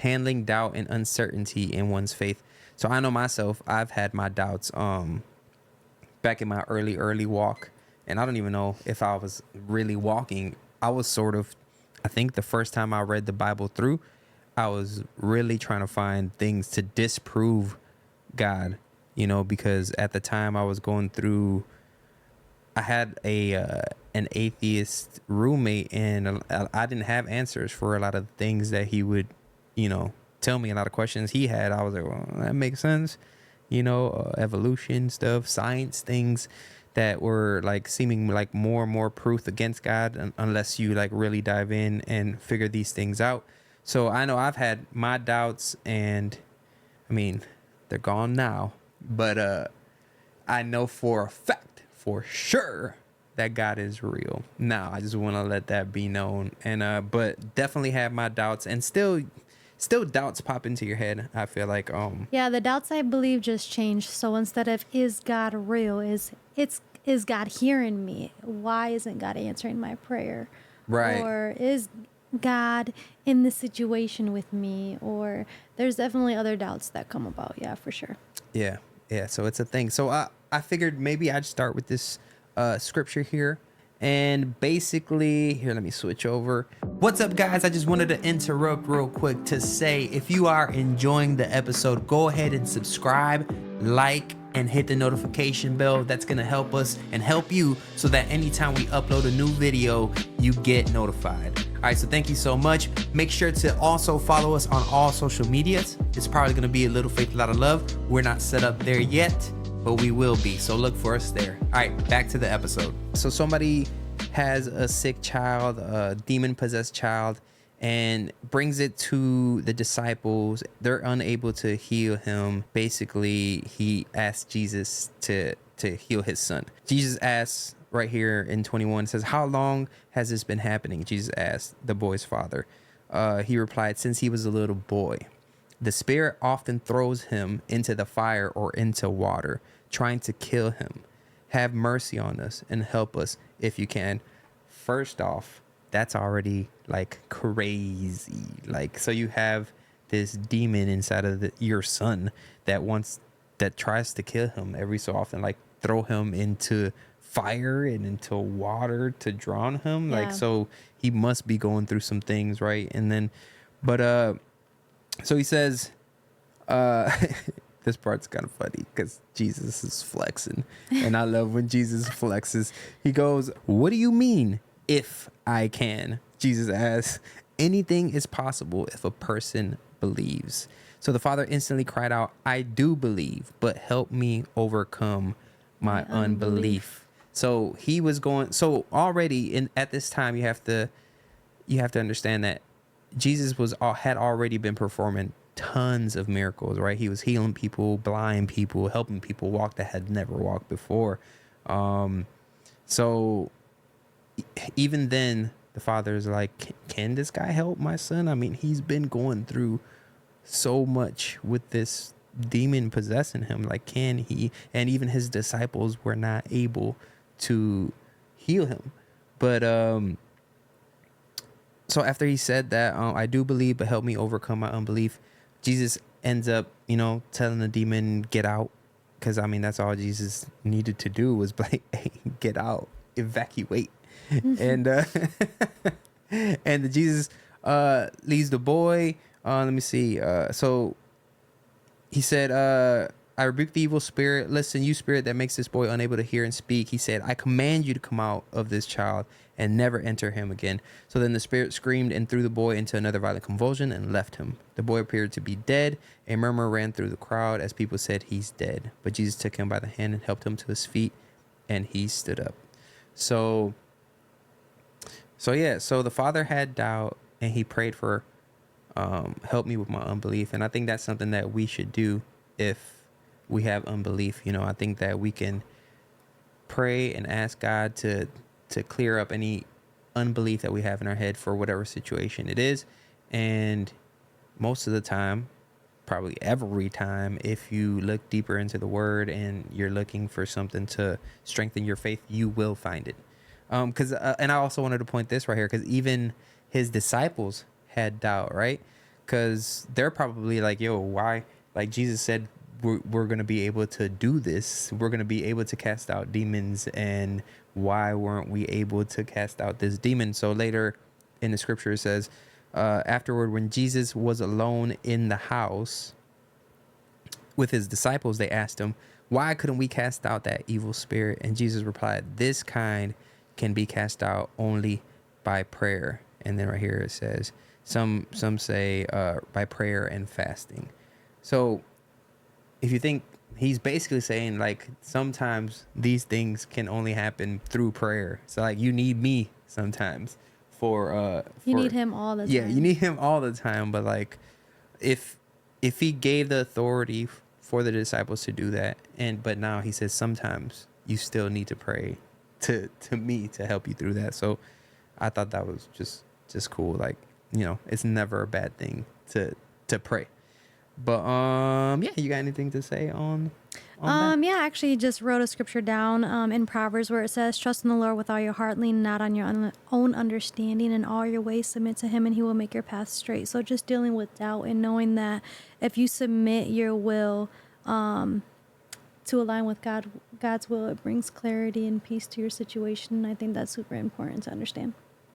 handling doubt and uncertainty in one's faith. So I know myself, I've had my doubts back in my early walk, and I don't even know if I was really walking. I was sort of, I think the first time I read the Bible through, I was really trying to find things to disprove God, because at the time I was going through, I had an atheist roommate, and I didn't have answers for a lot of things that he would, tell me. A lot of questions he had, I was like, well, that makes sense. Evolution stuff, science things that were like seeming like more and more proof against God, unless you like really dive in and figure these things out. So I know I've had my doubts, and I mean, they're gone now, but I know for a fact, for sure, that God is real. Now, I just want to let that be known. And but definitely have my doubts, and still doubts pop into your head. I feel like Yeah, the doubts, I believe, just changed. So instead of is God real, is God hearing me? Why isn't God answering my prayer? right. Or is God in this situation with me? Or there's definitely other doubts that come about. Yeah, for sure. Yeah. Yeah, so it's a thing. So I figured maybe I'd start with this scripture here. And basically, here, let me switch over. What's up, guys? I just wanted to interrupt real quick to say, if you are enjoying the episode, go ahead and subscribe, like, and hit the notification bell. That's going to help us and help you, so that anytime we upload a new video, you get notified. All right, so thank you so much. Make sure to also follow us on all social medias. It's probably going to be a Little Faith, a Lot of Love. We're not set up there yet, but we will be, so look for us there. All right, back to the episode. So somebody has a sick child, a demon-possessed child, and brings it to the disciples. They're unable to heal him. Basically, he asks Jesus to heal his son. Jesus asks right here in 21, says, "How long has this been happening?" Jesus asked the boy's father. He replied, "Since he was a little boy. The spirit often throws him into the fire or into water, trying to kill him. Have mercy on us and help us if you can." First off, that's already like crazy. Like, so you have this demon inside of your son that tries to kill him every so often, like throw him into fire and into water to drown him. Yeah. Like, so he must be going through some things, right? And then, but so he says, this part's kind of funny because Jesus is flexing, and I love when Jesus flexes. He goes, "What do you mean, if I can?" Jesus asks. "Anything is possible if a person believes." So the father instantly cried out, "I do believe, but help me overcome my unbelief." So he was going. So already at this time, you have to understand that Jesus had already been performing tons of miracles, right? He was healing people, blind people, helping people walk that had never walked before. So even then, the father's like, can this guy help my son? I mean, he's been going through so much with this demon possessing him. Like, can he? And even his disciples were not able to heal him. But so after he said that, "I do believe, but help me overcome my unbelief," Jesus ends up, telling the demon, "Get out." Because, I mean, that's all Jesus needed to do was like, "Hey, get out, evacuate." And and Jesus leaves the boy. Let me see. So he said, "I rebuke the evil spirit. Listen, you spirit that makes this boy unable to hear and speak." He said, "I command you to come out of this child and never enter him again." So then the spirit screamed and threw the boy into another violent convulsion and left him. The boy appeared to be dead. A murmur ran through the crowd as people said, "He's dead." But Jesus took him by the hand and helped him to his feet, and he stood up. So the father had doubt, and he prayed for, help me with my unbelief. And I think that's something that we should do if we have unbelief. I think that we can pray and ask God to clear up any unbelief that we have in our head for whatever situation it is. And most of the time, probably every time, if you look deeper into the word and you're looking for something to strengthen your faith, you will find it. And I also wanted to point this right here, because even his disciples had doubt, right? because they're probably like, yo, why? Like Jesus said, we're going to be able to do this. We're going to be able to cast out demons. And why weren't we able to cast out this demon? So later in the scripture, it says, afterward, when Jesus was alone in the house with his disciples, they asked him, why couldn't we cast out that evil spirit? And Jesus replied, this kind can be cast out only by prayer. And then right here it says, some say by prayer and fasting. So if you think, he's basically saying like sometimes these things can only happen through prayer. So like you need me sometimes you need him all the time. Yeah, you need him all the time. But like if he gave the authority for the disciples to do that, but now he says sometimes you still need to pray to me to help you through that. So I thought that was just cool. Like, you know, it's never a bad thing to pray. But yeah, you got anything to say on that? Yeah, I actually just wrote a scripture down in Proverbs where it says, trust in the Lord with all your heart, lean not on your own understanding, in all your ways submit to him and he will make your path straight. So just dealing with doubt and knowing that if you submit your will to align with God's will, it brings clarity and peace to your situation. I think that's super important to understand.